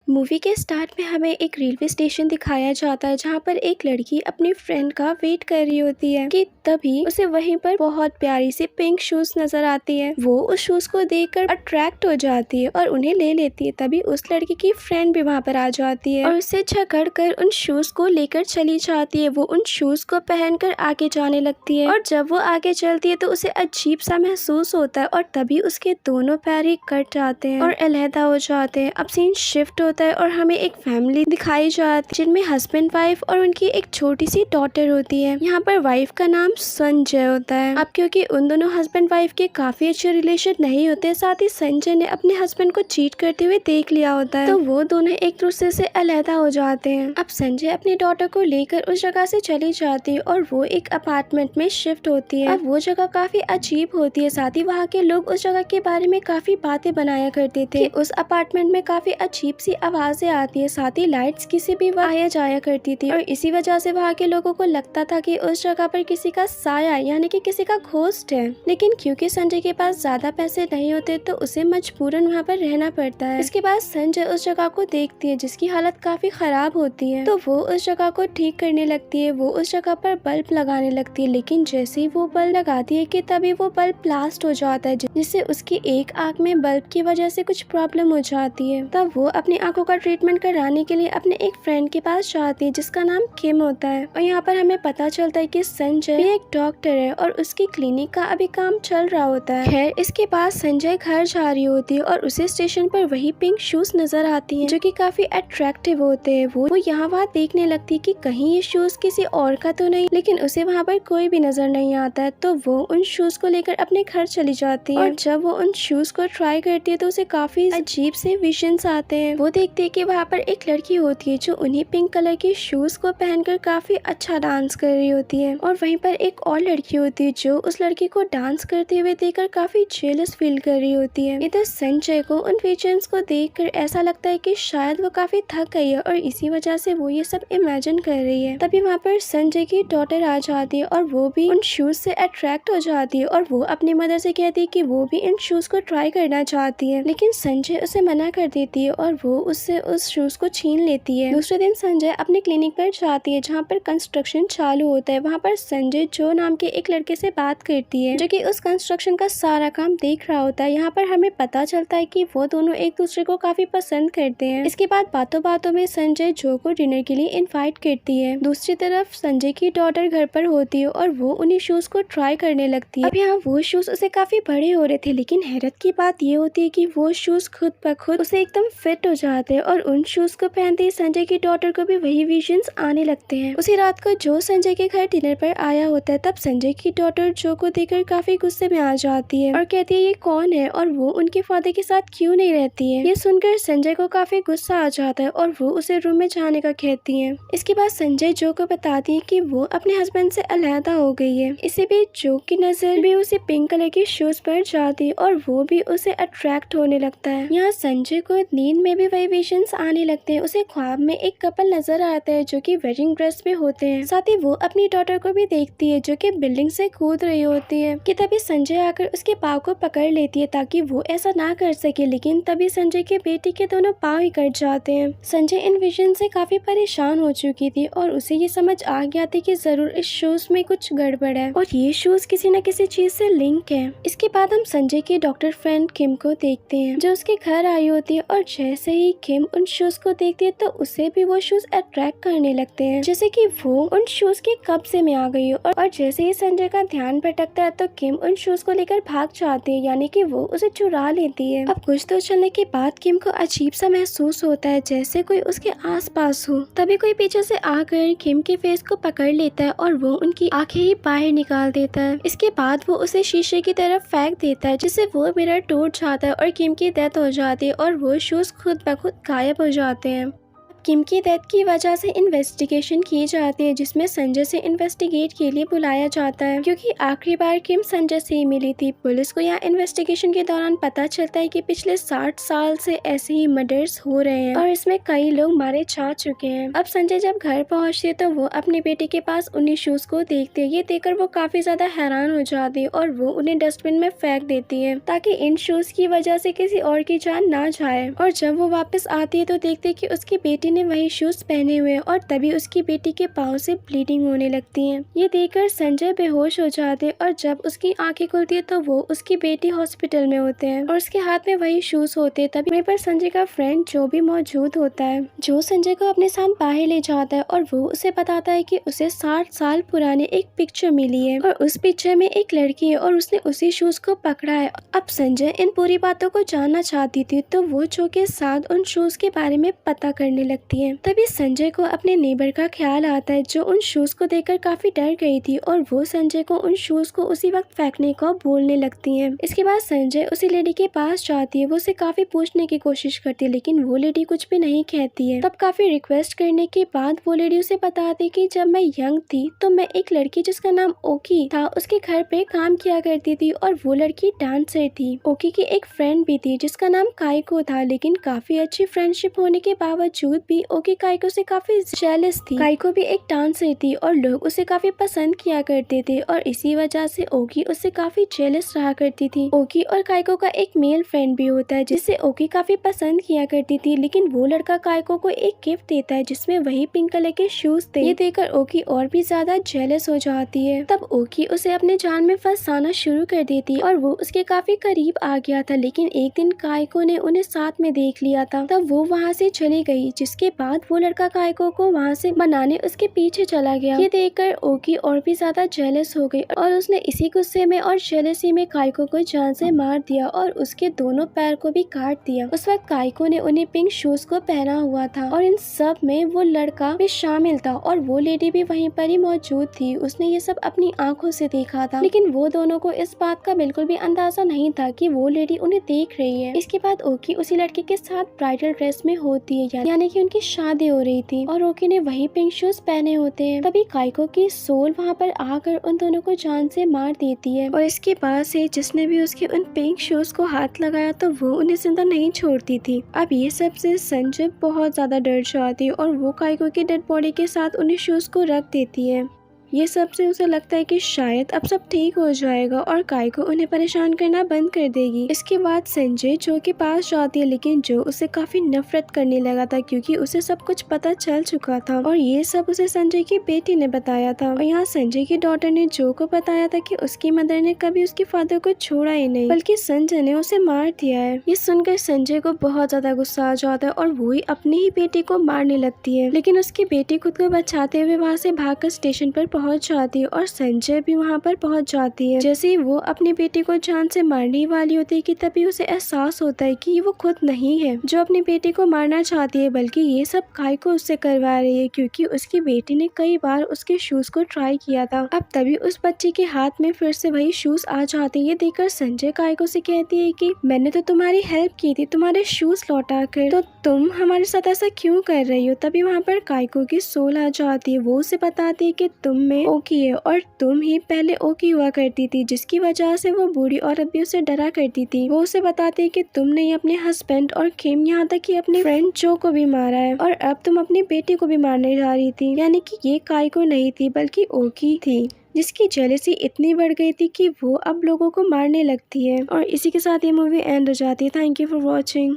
Movie के start में हमें एक रेलवे स्टेशन दिखाया जाता है जहाँ पर एक लड़की अपनी फ्रेंड का वेट कर रही होती है कि तभी उसे वहीं पर बहुत प्यारी सी पिंक शूज नजर आती है। वो उस शूज को देखकर अट्रैक्ट हो जाती है और उन्हें ले लेती है। तभी उस लड़की की फ्रेंड भी वहाँ पर आ जाती है और उससे झगड़ कर उन शूज को लेकर चली जाती है। वो उन शूज को पहनकर आगे जाने लगती है और जब वो आगे चलती है तो उसे अजीब सा महसूस होता है और तभी उसके दोनों पैर ही कट जाते हैं और अलहदा हो जाते हैं। अब सीन शिफ्ट होता है और हमें एक फैमिली दिखाई जाती है जिनमें हस्बैंड वाइफ और उनकी एक छोटी सी डॉटर होती है। यहाँ पर वाइफ का नाम संजय होता है। अब क्योंकि उन दोनों हस्बैंड वाइफ के काफी अच्छे रिलेशन नहीं होते, साथ ही संजय ने अपने हस्बैंड को चीट करते हुए देख लिया होता है, तो वो दोनों एक दूसरे से अलहदा हो जाते हैं। अब संजय अपनी डॉटर को लेकर उस जगह से चली जाती है और वो एक अपार्टमेंट में शिफ्ट होती है। अब वो जगह काफी अजीब होती है, साथ ही वहाँ के लोग उस जगह के बारे में काफी बातें बनाया करते थे। उस अपार्टमेंट में काफी अजीब सी आवाजें आती है, साथ ही लाइट्स किसी भी वक्त आया जाया करती थी और इसी वजह से वहाँ के लोगों को लगता था कि उस जगह पर किसी का साया यानी कि किसी का घोस्ट है। लेकिन क्योंकि संजय के पास ज्यादा पैसे नहीं होते तो उसे मजबूरन वहाँ पर रहना पड़ता है। इसके बाद संजय उस जगह को देखती है जिसकी हालत काफी खराब होती है, तो वो उस जगह को ठीक करने लगती है। वो उस जगह पर बल्ब लगाने लगती है, लेकिन जैसे ही वो बल्ब लगाती है कि तभी वो बल्ब ब्लास्ट हो जाता है जिससे उसकी एक आंख में बल्ब की वजह से कुछ प्रॉब्लम हो जाती है। तब वो अपनी आंखों का ट्रीटमेंट कराने के लिए अपने एक फ्रेंड के पास जाती है जिसका नाम किम होता है। और यहाँ पर हमें पता चलता है कि संजय भी एक डॉक्टर है और उसकी क्लिनिक का अभी काम चल रहा होता है। खैर, इसके बाद संजय घर जा रही होती है और उसे स्टेशन पर वही पिंक शूज नजर आती हैं जो कि काफी अट्रैक्टिव होते हैं। वो यहाँ वहाँ देखने लगती है कि कहीं ये शूज किसी और का तो नहीं, लेकिन उसे वहाँ पर कोई भी नजर नहीं आता है, तो वो उन शूज को लेकर अपने घर चली जाती है। और जब वो उन शूज को ट्राई करती है तो उसे काफी अजीब से विजन्स आते हैं। वो देखती है कि वहाँ पर एक लड़की होती है जो उन्हीं पिंक कलर के शूज को पहनकर काफी अच्छा डांस कर रही होती है और वहीं पर एक और लड़की होती है जो उस लड़की को डांस करते हुए देखकर काफी जेलस फील कर रही होती है। इधर संजय को उन विजन्स को देखकर ऐसा लगता है कि शायद वो काफी थक गई है और इसी वजह से वो ये सब इमेजिन कर रही है। तभी वहाँ पर संजय की डॉटर आ जाती है और वो भी उन शूज से अट्रैक्ट हो जाती है और वो अपनी मदर से कहती है कि वो भी इन शूज को ट्राई करना चाहती है, लेकिन संजय उसे मना कर देती है और वो उससे उस शूज को छीन लेती है। दूसरे दिन संजय अपने क्लिनिक पर जाती है जहाँ पर कंस्ट्रक्शन चालू होता है। वहाँ पर संजय जो नाम के एक लड़के से बात करती है जो कि उस कंस्ट्रक्शन का सारा काम देख रहा होता है। यहाँ पर हमें पता चलता है कि वो दोनों एक दूसरे को काफी पसंद करते हैं। इसके बाद बातों बातों में संजय जो को डिनर के लिए इनवाइट करती है। दूसरी तरफ संजय की डॉटर घर पर होती है और वो उन्हीं शूज को ट्राई करने लगती है। अब यहाँ वो शूज उसे काफी बड़े हो रहे थे, लेकिन हैरत की बात ये होती है कि वो शूज खुद ब खुद उसे एकदम फिट हो जाते हैं और उन शूज को पहनते ही संजय की डॉटर को भी वही विजन्स आने लगते हैं। उसी रात को जो संजय के घर डिनर पर आया होता है, तब संजय की डॉटर जो को देखकर काफी गुस्से में आ जाती है और कहती है ये कौन है और वो उनके फादर के साथ क्यों नहीं रहती है। ये सुनकर संजय को काफी गुस्सा आ जाता है और वो उसे रूम में जाने का कहती है। इसके बाद संजय जो को बताती है कि वो अपने हस्बैंड से अलहदा हो गई है। इसी बीच जो की नजर भी उसे पिंक कलर के शूज पर जाती है और वो भी उसे अट्रैक्ट होने लगता है। यहाँ संजय को नींद में भी वही विजन्स आने लगते हैं। उसे ख्वाब में एक कपल नजर आता है जो कि वेडिंग ड्रेस में होते हैं। साथ ही वो अपनी डॉटर को भी देखती है जो कि बिल्डिंग से कूद रही होती है कि तभी संजय आकर उसके पाँव को पकड़ लेती है ताकि वो ऐसा ना कर सके, लेकिन तभी संजय के बेटी के दोनों पाँव ही कट जाते हैं। संजय इन विजन से काफी परेशान हो चुकी थी और उसे ये समझ आ गया था कि जरूर इस शूज में कुछ गड़बड़ है और ये शूज किसी न किसी चीज से लिंक है। इसके बाद हम संजय की डॉक्टर फ्रेंड किम को देखते हैं जो उसके घर आई होती है और जैसे ही किम उन शूज को देखती है तो उसे भी वो शूज अट्रैक्ट करने लगते हैं, जैसे कि वो उन शूज के कब्जे में आ गई हो। और जैसे ही संजय का ध्यान भटकता है तो किम उन शूज को लेकर भाग जाती है, यानी कि वो उसे चुरा लेती है। अब कुछ दूर चलने के बाद किम को अजीब सा महसूस होता है जैसे कोई उसके आसपास हो। तभी कोई पीछे से आकर किम के फेस को पकड़ लेता है और वो उनकी आंखें ही बाहर निकाल देता है। इसके बाद वो उसे शीशे की तरफ फेंक देता है जिससे वो मिरर टूट जाता है और किम की डेथ हो जाती है और वो शूज खुद ब खुद गायब हो जाते हैं। किम की डेथ की वजह से इन्वेस्टिगेशन की जाती है, जिसमें संजय से इन्वेस्टिगेट के लिए बुलाया जाता है, क्योंकि आखिरी बार किम संजय से ही मिली थी। पुलिस को यहाँ इन्वेस्टिगेशन के दौरान पता चलता है कि पिछले 60 साल से ऐसे ही मर्डर्स हो रहे हैं और इसमें कई लोग मारे जा चुके हैं। अब संजय जब घर पहुँचते तो वो अपने बेटे के पास उन्हीं शूज को देखते हैं। ये देखकर वो काफी ज्यादा हैरान हो जाती है और वो उन्हें डस्टबिन में फेंक देती है, ताकि इन शूज की वजह से किसी और की जान ना जाए। और जब वो वापस आती है तो देखते है कि उसकी बेटी ने वही शूज पहने हुए हैं और तभी उसकी बेटी के पाँव से ब्लीडिंग होने लगती है। ये देखकर संजय बेहोश हो जाते हैं और जब उसकी आंखें खुलती है तो वो उसकी बेटी हॉस्पिटल में होते हैं और उसके हाथ में वही शूज होते हैं। तभी वहीं पर संजय का फ्रेंड जो भी मौजूद होता है, जो संजय को अपने साथ बाहर ले जाता है और वो उसे बताता है कि उसे 60 साल पुराने एक पिक्चर मिली है और उस पिक्चर में एक लड़की है और उसने उसी शूज को पकड़ा है। अब संजय इन पूरी बातों को जानना चाहती थी तो वो जो के साथ उन शूज के बारे में पता करने लगती है। तभी संजय को अपने नेबर का ख्याल आता है, जो उन शूज को देखकर काफी डर गई थी और वो संजय को उन शूज को उसी वक्त फेंकने को बोलने लगती है। इसके बाद संजय उसी लेडी के पास जाती है। वो उसे काफी पूछने की कोशिश करती है, लेकिन वो लेडी कुछ भी नहीं कहती है। तब काफी रिक्वेस्ट करने के बाद वो लेडी उसे बताती कि जब मैं यंग थी तो मैं एक लड़की जिसका नाम ओकी था उसके घर पे काम किया करती थी और वो लड़की डांसर थी। ओकी की एक फ्रेंड भी थी जिसका नाम काइको था, लेकिन काफी अच्छी फ्रेंडशिप होने के बावजूद भी ओकी काइको से काफी जेलस थी। काइको भी एक डांसर थी और लोग उसे काफी पसंद किया करते थे और इसी वजह से ओकी उससे काफी जेलस रहा करती थी। ओकी और काइको का एक मेल फ्रेंड भी होता है जिसे ओकी काफी पसंद किया करती थी, लेकिन वो लड़का काइको को एक गिफ्ट देता है जिसमें वही पिंक कलर के शूज थे। ये देखकर ओकी और भी ज्यादा जेलस हो जाती है। तब ओकी उसे अपने जाल में फंसाना शुरू कर देती और वो उसके काफी करीब आ गया था, लेकिन एक दिन काइको ने उन्हें साथ में देख लिया था। तब वो वहाँ से चली गई, जिसके बाद वो लड़का काइको को वहाँ से बनाने उसके पीछे चला गया। ये देखकर ओकी और भी ज्यादा जेलस हो गई और उसने इसी गुस्से में और जेलसी में काइको को जान से मार दिया और उसके दोनों पैर को भी काट दिया। उस वक्त काइको ने उन्हें पिंक शूज को पहना हुआ था और इन सब में वो लड़का भी शामिल था और वो लेडी भी वहीं पर ही मौजूद थी। उसने ये सब अपनी आंखों से देखा था, लेकिन वो दोनों को इस बात का बिल्कुल भी अंदाजा नहीं था कि वो लेडी उन्हें देख रही है। इसके बाद ओकी उसी लड़के के साथ ब्राइडल ड्रेस में होती है, यानी कि उनकी शादी हो रही थी और ओकी ने वही पिंक शूज पहने होते हैं। तभी काइको की सोल वहाँ पर आकर उन दोनों को जान से मार देती है और इसके बाद से जिसने भी उसके उन पिंक शूज को हाथ लगाया तो वो उन्हें जिंदा नहीं छोड़ती थी। अब ये सब से संजय बहुत ज्यादा डर जाती है और वो काइको की डेड बॉडी के साथ उन्हें शूज को रख देती है। ये सब से उसे लगता है कि शायद अब सब ठीक हो जाएगा और काइको उन्हें परेशान करना बंद कर देगी। इसके बाद संजय जो के पास जाती है, लेकिन जो उसे काफी नफरत करने लगा था क्योंकि उसे सब कुछ पता चल चुका था और ये सब उसे संजय की बेटी ने बताया था। और यहाँ संजय की डॉटर ने जो को बताया था कि उसकी मदर ने कभी उसके फादर को छोड़ा ही नहीं, बल्कि संजय ने उसे मार दिया है। ये सुनकर संजय को बहुत ज्यादा गुस्सा आ जाता है और वो ही अपनी ही बेटी को मारने लगती है, लेकिन उसकी बेटी खुद को बचाते हुए वहाँ से भागकर स्टेशन पर पहुंच जाती है और संजय भी वहाँ पर पहुंच जाती है। जैसे ही वो अपनी बेटी को जान से मारने वाली होती है कि तभी उसे एहसास होता है कि वो खुद नहीं है जो अपनी बेटी को मारना चाहती है, बल्कि ये सब काइको उससे करवा रही है क्योंकि उसकी बेटी ने कई बार उसके शूज को ट्राई किया था। अब तभी उस बच्चे के हाथ में फिर से वही शूज आ जाते हैं। ये देखकर संजय काइको से कहती है कि मैंने तो तुम्हारी हेल्प की थी तुम्हारे शूज लौटा कर, तो तुम हमारे साथ ऐसा क्यों कर रही हो। तभी वहाँ पर काइको की सोल आ जाती है। वो उसे बताती है कि तुम में ओकी है और तुम ही पहले ओकी हुआ करती थी, जिसकी वजह से वो बूढ़ी औरत भी उसे डरा करती थी। वो उसे बताती है कि तुमने ही अपने हस्बैंड और किम यहाँ तक कि अपने फ्रेंड जो को भी मारा है और अब तुम अपनी बेटी को भी मारने जा रही थी, यानी कि ये काइको नहीं थी बल्कि ओकी थी, जिसकी जेलसी इतनी बढ़ गई थी कि वो अब लोगों को मारने लगती है। और इसी के साथ ये मूवी एंड हो जाती है। Thank you for watching.